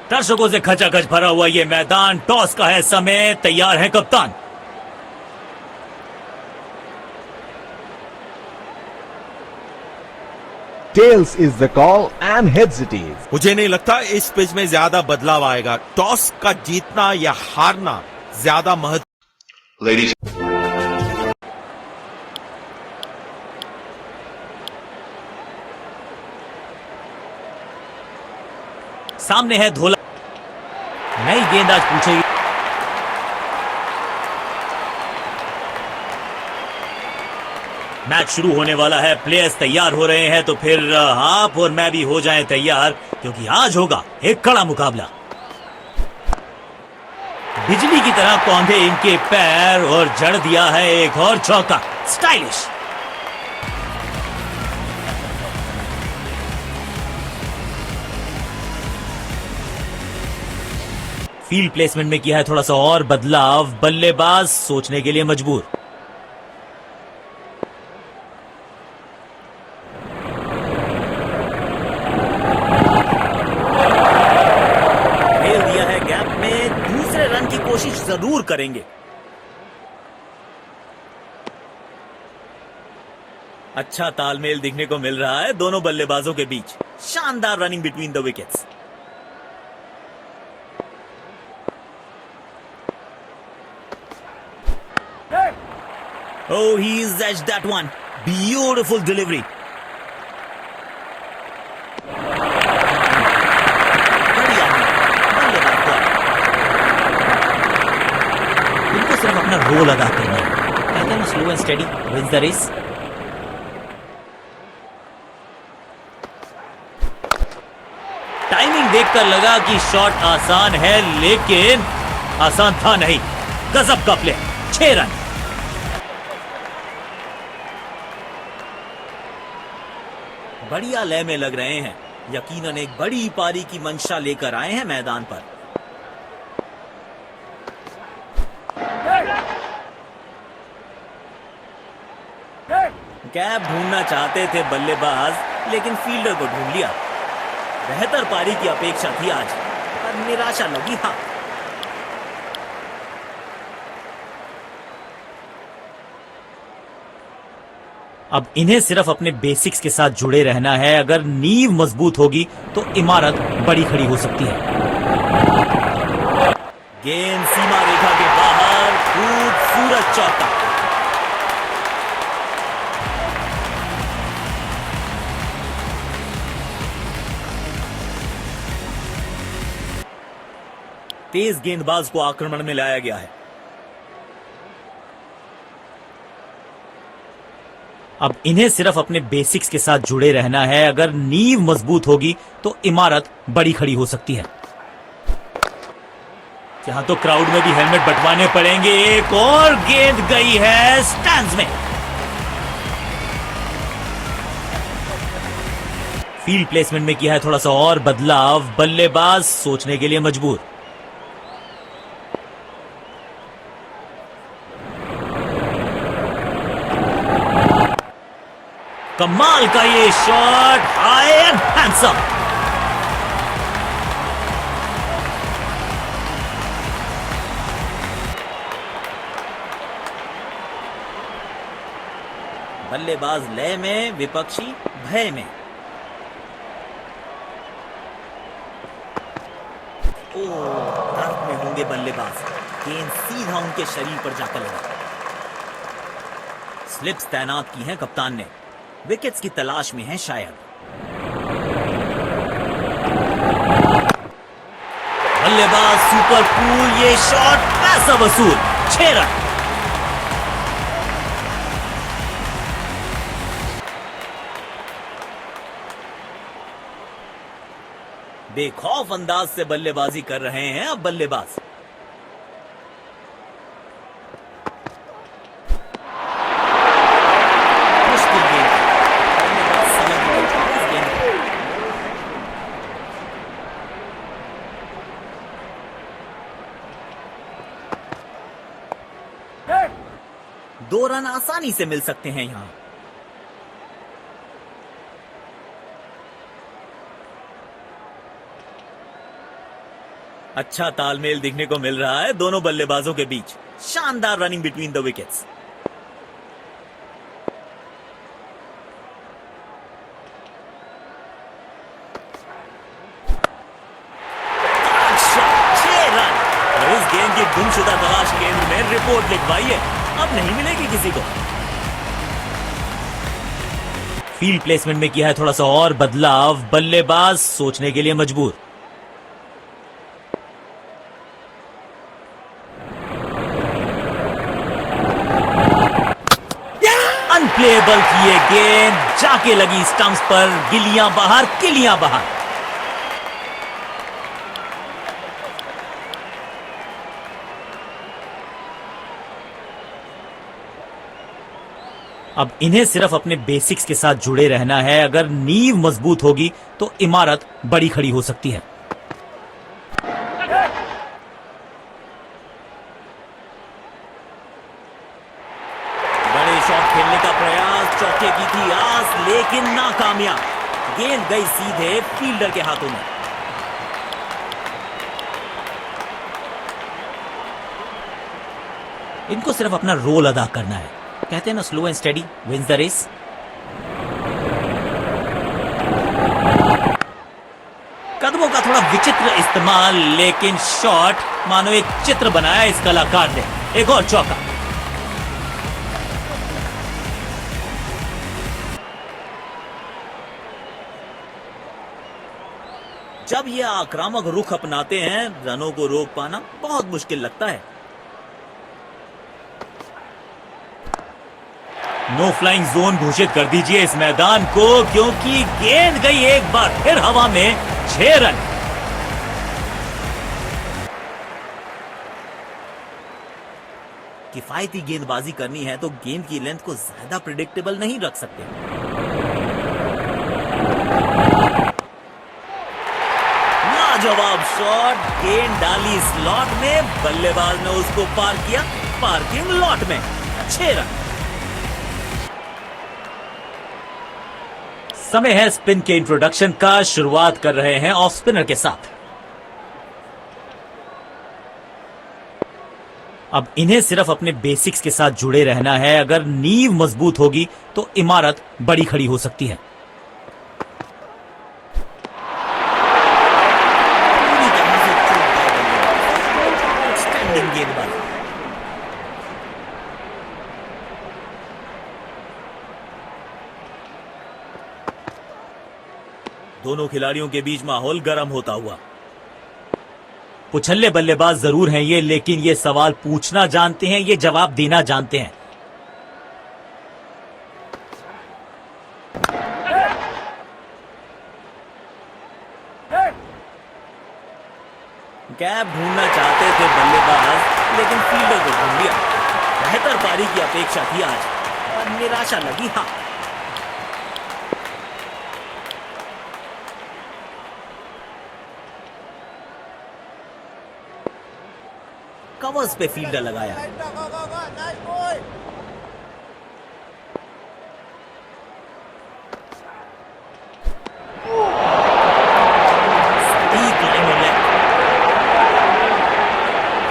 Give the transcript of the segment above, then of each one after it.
दर्शकों से खचाखच भरा हुआ ये मैदान, टॉस का है समय, तैयार है कप्तान। Tails is the call and heads it is. मुझे नहीं लगता इस पिच में ज्यादा बदलाव आएगा। टॉस का जीतना या हारना ज्यादा महत्व। Ladies. सामने है धोला, नई गेंद आज पूछेगी। मैच शुरू होने वाला है, प्लेयर्स तैयार हो रहे हैं, तो फिर आप और मैं भी हो जाएं तैयार, क्योंकि आज होगा एक कड़ा मुकाबला। बिजली की तरह कौंधे इनके पैर और जड़ दिया है एक और चौका। स्टाइलिश। फील्ड प्लेसमेंट में किया है थोड़ा सा और बदलाव, बल्लेबाज सोचने के लिए मजबूर। खेल दिया है गैप में, दूसरे रन की कोशिश जरूर करेंगे। अच्छा तालमेल दिखने को मिल रहा है दोनों बल्लेबाजों के बीच। शानदार running between the wickets. Oh, he's edged that one. Beautiful delivery. बढ़िया, इनको सिर्फ अपना रोल अदा करना है। कहते हैं slow and steady wins the race. Timing देखकर लगा कि शॉट आसान है, लेकिन आसान था नहीं। गजब का प्ले, 6 रन। बढ़िया लय में लग रहे हैं, यकीनन एक बड़ी पारी की मंशा लेकर आए हैं मैदान पर। गैप ढूंढना चाहते थे बल्लेबाज, लेकिन फील्डर को ढूंढ लिया। बेहतर पारी की अपेक्षा थी आज, पर निराशा लगी। हाँ, अब इन्हें सिर्फ अपने बेसिक्स के साथ जुड़े रहना है। अगर नींव मजबूत होगी तो इमारत बड़ी खड़ी हो सकती है। गेंद सीमा रेखा के बाहर, खूबसूरत चौका। तेज गेंदबाज को आक्रमण में लाया गया है। अब इन्हें सिर्फ अपने बेसिक्स के साथ जुड़े रहना है। अगर नींव मजबूत होगी तो इमारत बड़ी खड़ी हो सकती है। यहां तो क्राउड में भी हेलमेट बंटवाने पड़ेंगे। एक और गेंद गई है स्टैंड्स में। फील्ड प्लेसमेंट में किया है थोड़ा सा और बदलाव, बल्लेबाज सोचने के लिए मजबूर। कमाल का ये शॉट, हाई एंड हैंडसम। बल्लेबाज लय में, विपक्षी भय में। दर्द में होंगे बल्लेबाज। गेंद सीधा उनके शरीर पर जाकर लगा। स्लिप्स तैनात की हैं कप्तान ने, विकेट्स की तलाश में है शायद। बल्लेबाज सुपर कूल, ये शॉट पैसा वसूल। 6 रन। बेखौफ अंदाज से बल्लेबाजी कर रहे हैं अब बल्लेबाज। दो रन आसानी से मिल सकते हैं यहां। अच्छा तालमेल दिखने को मिल रहा है दोनों बल्लेबाजों के बीच। शानदार रनिंग बिटवीन द विकेट्स। और इस गेंद की गुमशुदा तलाश केंद्र में रिपोर्ट लिखवाई है, अब नहीं मिलेगी किसी को। फील्ड प्लेसमेंट में किया है थोड़ा सा और बदलाव, बल्लेबाज सोचने के लिए मजबूर। अनप्लेएबल की ये गेंद जाके लगी स्टंप्स पर, गिलियां बाहर, किलियां बाहर। अब इन्हें सिर्फ अपने बेसिक्स के साथ जुड़े रहना है। अगर नींव मजबूत होगी तो इमारत बड़ी खड़ी हो सकती है। बड़े शॉट खेलने का प्रयास, चौके की थी आस लेकिन नाकामयाब। गेंद गई सीधे फील्डर के हाथों में। इनको सिर्फ अपना रोल अदा करना है। कहते हैं ना, slow and steady wins the race. कदमों का थोड़ा विचित्र इस्तेमाल, लेकिन शॉट मानो एक चित्र बनाया इस कलाकार ने। एक और चौका। जब ये आक्रामक रुख अपनाते हैं, रनों को रोक पाना बहुत मुश्किल लगता है। नो फ्लाइंग जोन घोषित कर दीजिए इस मैदान को, क्योंकि गेंद गई एक बार फिर हवा में। 6 रन। किफायती गेंदबाजी करनी है तो गेंद की लेंथ को ज्यादा प्रिडिक्टेबल नहीं रख सकते। लाजवाब शॉट, गेंद डाली स्लॉट में, बल्लेबाज ने उसको पार किया पार्किंग लॉट में। 6 रन। समय है स्पिन के इंट्रोडक्शन का। शुरुआत कर रहे हैं ऑफ स्पिनर के साथ। अब इन्हें सिर्फ अपने बेसिक्स के साथ जुड़े रहना है। अगर नींव मजबूत होगी तो इमारत बड़ी खड़ी हो सकती है। पूरी तरह से आउटस्टैंडिंग गेंदबाजी। दोनों खिलाड़ियों के बीच माहौल गर्म होता हुआ। पुछल्ले बल्लेबाज जरूर हैं ये, लेकिन ये सवाल पूछना जानते हैं, ये जवाब देना जानते हैं। गैप ढूंढना चाहते थे बल्लेबाज, लेकिन फील्डर को ढूंढ लिया। बेहतर पारी की अपेक्षा थी आज, पर निराशा लगी। हाँ, कवर्स पे फील्डर लगाया।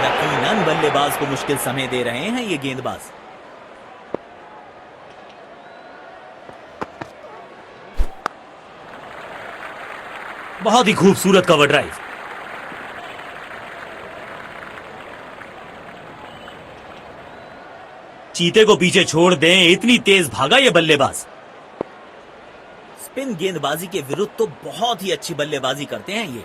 यकीनन बल्लेबाज को मुश्किल समय दे रहे हैं ये गेंदबाज। बहुत ही खूबसूरत कवर ड्राइव। चीते को पीछे छोड़ दें, इतनी तेज भागा ये बल्लेबाज। स्पिन गेंदबाजी के विरुद्ध तो बहुत ही अच्छी बल्लेबाजी करते हैं ये।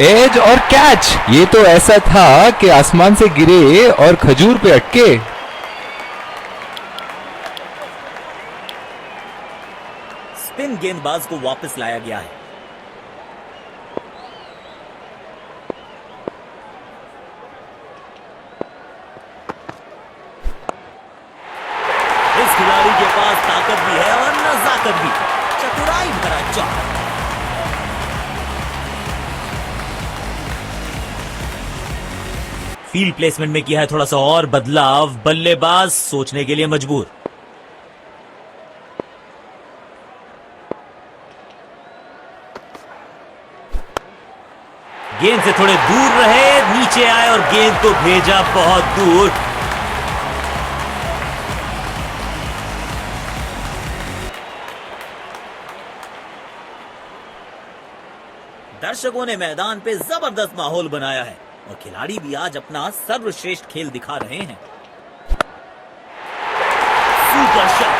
एज और कैच, ये तो ऐसा था कि आसमान से गिरे और खजूर पे अटके। स्पिन गेंदबाज को वापस लाया गया है। इस खिलाड़ी के पास ताकत भी है और नजाकत भी। चतुराई भरा चौका। फील्ड प्लेसमेंट में किया है थोड़ा सा और बदलाव, बल्लेबाज सोचने के लिए मजबूर। गेंद से थोड़े दूर रहे, नीचे आए और गेंद को भेजा बहुत दूर। दर्शकों ने मैदान पे जबरदस्त माहौल बनाया है और खिलाड़ी भी आज अपना सर्वश्रेष्ठ खेल दिखा रहे हैं। Super shot.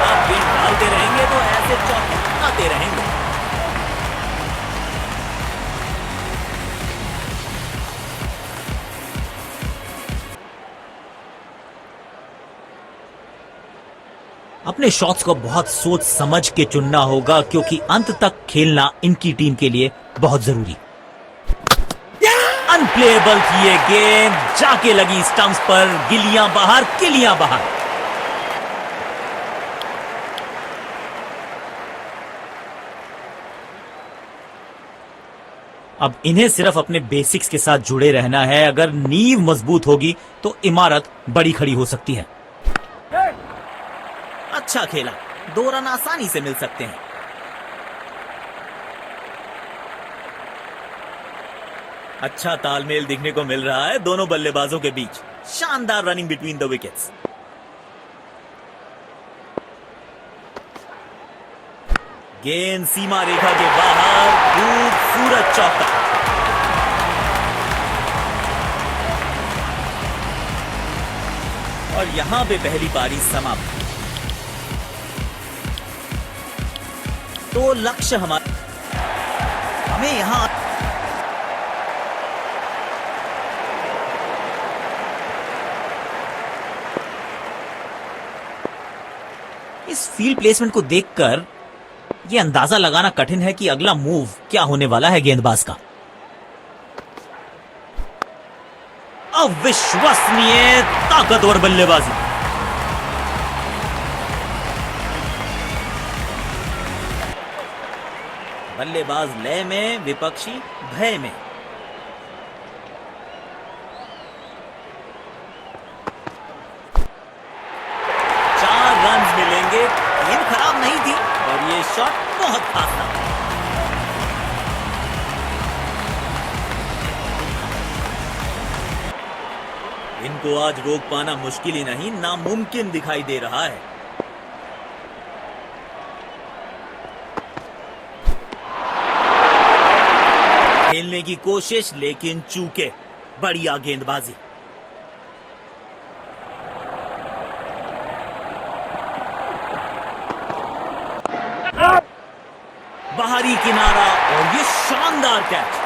आप गेंद डालते रहेंगे तो ऐसे चौके आते रहेंगे। अपने शॉट्स को बहुत सोच समझ के चुनना होगा क्योंकि अंत तक खेलना इनकी टीम के लिए बहुत जरूरी। अनप्लेएबल थी ये गेंद, जाके लगी स्टंप्स पर, गिलियां बाहर, किलियां बाहर। अब इन्हें सिर्फ अपने बेसिक्स के साथ जुड़े रहना है। अगर नींव मजबूत होगी तो इमारत बड़ी खड़ी हो सकती है। अच्छा खेला, 2 रन आसानी से मिल सकते हैं। अच्छा तालमेल दिखने को मिल रहा है दोनों बल्लेबाजों के बीच। शानदार रनिंग बिटवीन द विकेट्स। गेंद सीमा रेखा के बाहर, खूबसूरत चौका। और यहां पे पहली पारी समाप्त। तो लक्ष्य हमें यहां इस फील्ड प्लेसमेंट को देखकर यह अंदाजा लगाना कठिन है कि अगला मूव क्या होने वाला है गेंदबाज का। अविश्वसनीय ताकतवर बल्लेबाजी। बल्लेबाज लय में, विपक्षी भय में। मिलेंगे। गेंद खराब नहीं थी और ये शॉट बहुत खास था। इनको आज रोक पाना मुश्किल ही नहीं, नामुमकिन दिखाई दे रहा है। खेलने की कोशिश लेकिन चूके। बढ़िया गेंदबाजी। बाहरी किनारा और ये शानदार कैच।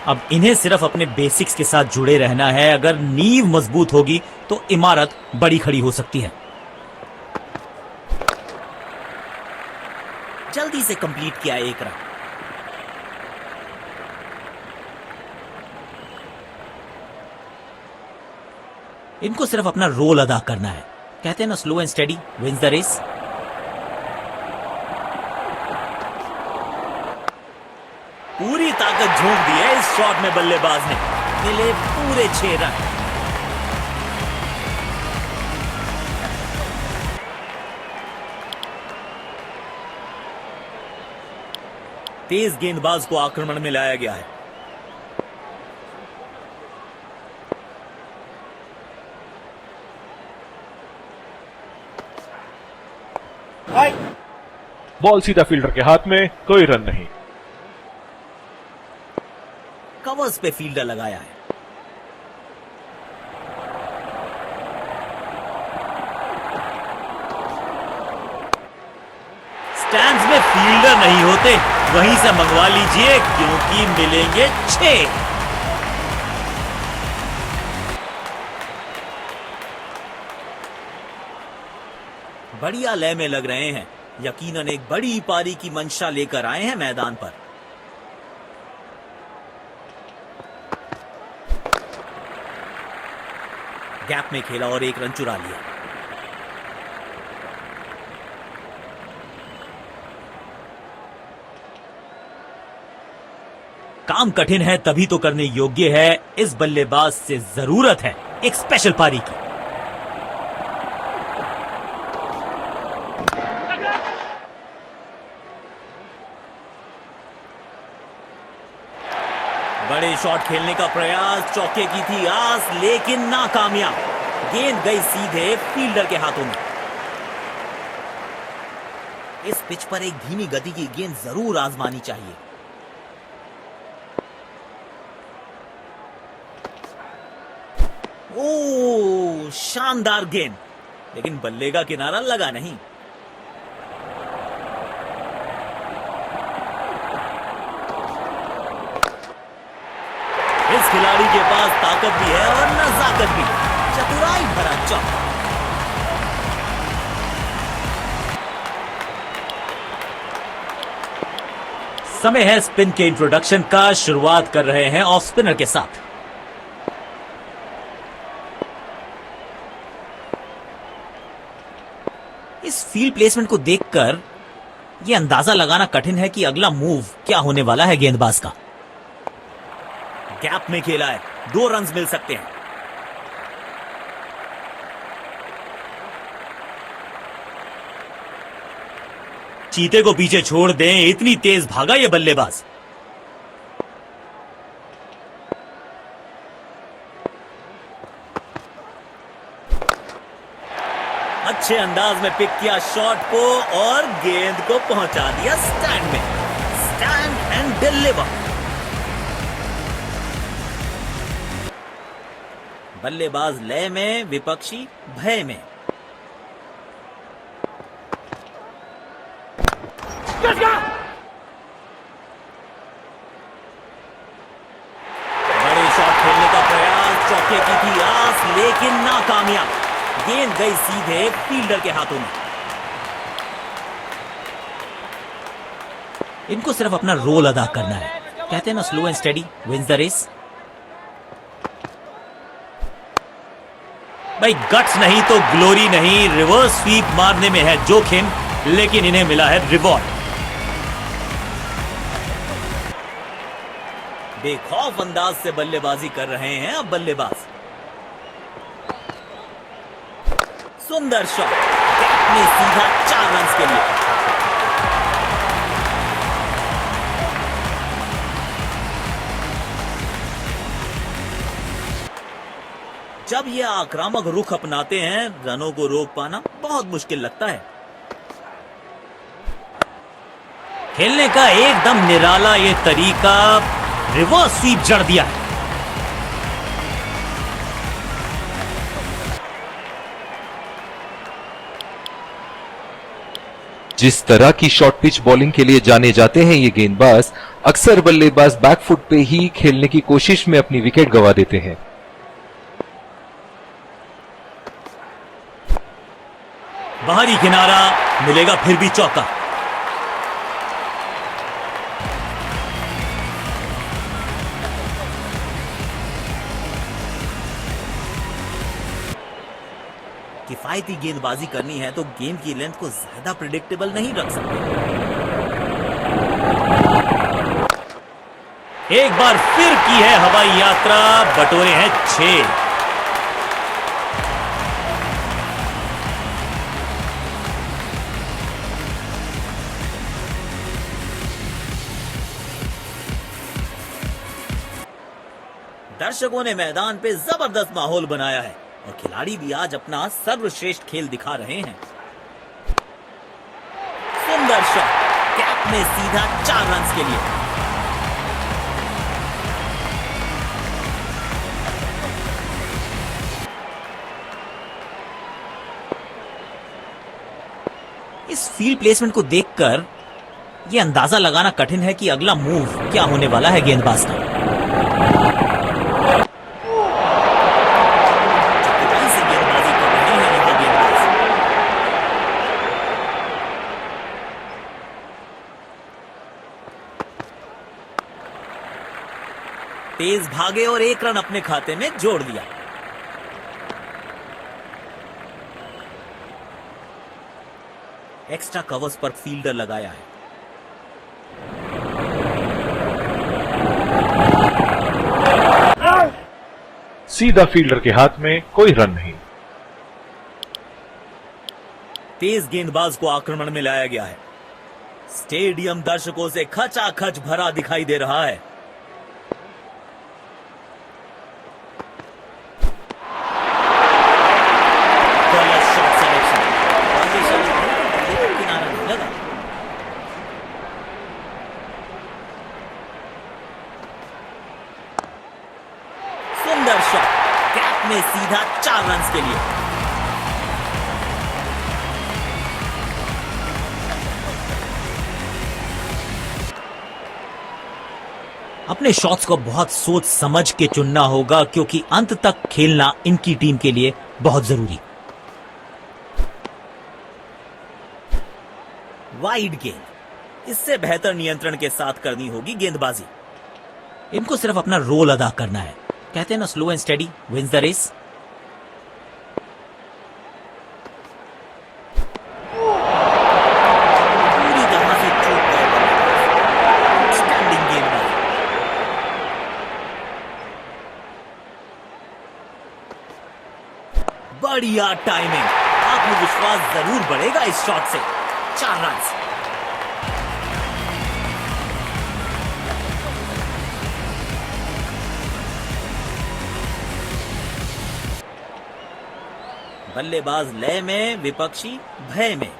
अब इन्हें सिर्फ अपने बेसिक्स के साथ जुड़े रहना है। अगर नींव मजबूत होगी तो इमारत बड़ी खड़ी हो सकती है। जल्दी से कंप्लीट किया 1 रन। इनको सिर्फ अपना रोल अदा करना है। कहते हैं ना, slow and steady wins the race. पूरी ताकत झोंक दी है इस शॉट में बल्लेबाज ने। मिले पूरे 6 रन। तेज गेंदबाज को आक्रमण में लाया गया है। बॉल सीधा फील्डर के हाथ में, कोई रन नहीं। कवर्स पे फील्डर लगाया है। स्टैंड्स में फील्डर नहीं होते, वहीं से मंगवा लीजिए क्योंकि मिलेंगे 6। बढ़िया लय में लग रहे हैं। यकीनन एक बड़ी पारी की मंशा लेकर आए हैं मैदान पर। गैप में खेला और 1 रन चुरा लिया। काम कठिन है तभी तो करने योग्य है। इस बल्लेबाज से जरूरत है एक स्पेशल पारी की। बड़े शॉट खेलने का प्रयास, चौके की थी आस लेकिन नाकामयाब। गेंद गई सीधे फील्डर के हाथों में। इस पिच पर एक धीमी गति की गेंद जरूर आजमानी चाहिए। ओह, शानदार गेंद, लेकिन बल्ले का किनारा लगा नहीं। इस खिलाड़ी के पास ताकत भी है और नजाकत भी। चतुराई भरा चौका। समय है स्पिन के इंट्रोडक्शन का। शुरुआत कर रहे हैं ऑफ स्पिनर के साथ। इस फील्ड प्लेसमेंट को देखकर यह अंदाजा लगाना कठिन है कि अगला मूव क्या होने वाला है गेंदबाज का। गैप में खेला है, 2 रन्स मिल सकते हैं। चीते को पीछे छोड़ दें, इतनी तेज भागा ये बल्लेबाज। अच्छे अंदाज में पिक किया शॉट को और गेंद को पहुंचा दिया स्टैंड में। Stand and deliver. बल्लेबाज लय में, विपक्षी भय में। बड़े शॉट खेलने का प्रयास, चौके की थी आस लेकिन नाकामयाब। गेंद गई सीधे फील्डर के हाथों में। इनको सिर्फ अपना रोल अदा करना है। कहते हैं ना, slow and steady wins the race. भाई गट्स नहीं तो ग्लोरी नहीं। रिवर्स स्वीप मारने में है जोखिम, लेकिन इन्हें मिला है रिवॉर्ड। बेखौफ अंदाज से बल्लेबाजी कर रहे हैं अब बल्लेबाज। सुंदर शॉट, गैप में सीधा 4 रन्स के लिए। जब ये आक्रामक रुख अपनाते हैं, रनों को रोक पाना बहुत मुश्किल लगता है। खेलने का एकदम निराला ये तरीका। रिवर्स स्वीप जड़ दिया है। जिस तरह की शॉर्ट पिच बॉलिंग के लिए जाने जाते हैं ये गेंदबाज, अक्सर बल्लेबाज बैकफुट पे ही खेलने की कोशिश में अपनी विकेट गंवा देते हैं। बाहरी किनारा मिलेगा, फिर भी चौका। किफायती गेंदबाजी करनी है तो गेंद की लेंथ को ज्यादा प्रिडिक्टेबल नहीं रख सकते। एक बार फिर की है हवाई यात्रा, बटोरे हैं 6। दर्शकों ने मैदान पे जबरदस्त माहौल बनाया है और खिलाड़ी भी आज अपना सर्वश्रेष्ठ खेल दिखा रहे हैं। सुंदर शॉट, गैप में सीधा 4 रन्स के लिए। इस फील्ड प्लेसमेंट को देखकर यह अंदाजा लगाना कठिन है कि अगला मूव क्या होने वाला है गेंदबाज का। तेज भागे और 1 रन अपने खाते में जोड़ दिया। एक्स्ट्रा कवर्स पर फील्डर लगाया है। सीधा फील्डर के हाथ में, कोई रन नहीं। तेज गेंदबाज को आक्रमण में लाया गया है। स्टेडियम दर्शकों से खचाखच भरा दिखाई दे रहा है। में सीधा 4 रन के लिए। अपने शॉट्स को बहुत सोच समझ के चुनना होगा क्योंकि अंत तक खेलना इनकी टीम के लिए बहुत जरूरी। वाइड गेंद, इससे बेहतर नियंत्रण के साथ करनी होगी गेंदबाजी। इनको सिर्फ अपना रोल अदा करना है। कहते हैं ना, slow and steady wins the race. पूरी तरह से चूक गए बल्लेबाज। स्टैंडिंग गेंदबाजी। बढ़िया टाइमिंग, आत्मविश्वास जरूर बढ़ेगा इस शॉट से। 4 रन। बल्लेबाज लय में, विपक्षी भय में।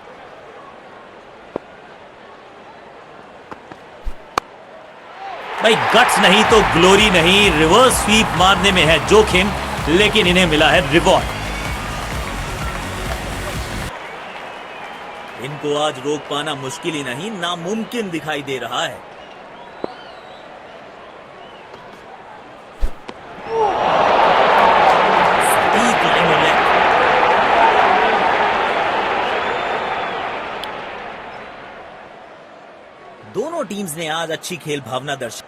भाई गट्स नहीं तो ग्लोरी नहीं। रिवर्स स्वीप मारने में है जोखिम, लेकिन इन्हें मिला है रिवॉर्ड। इनको आज रोक पाना मुश्किल ही नहीं, नामुमकिन दिखाई दे रहा है। सटीक लाइन और लेग। दोनों टीम्स ने आज अच्छी खेल भावना दर्शाई।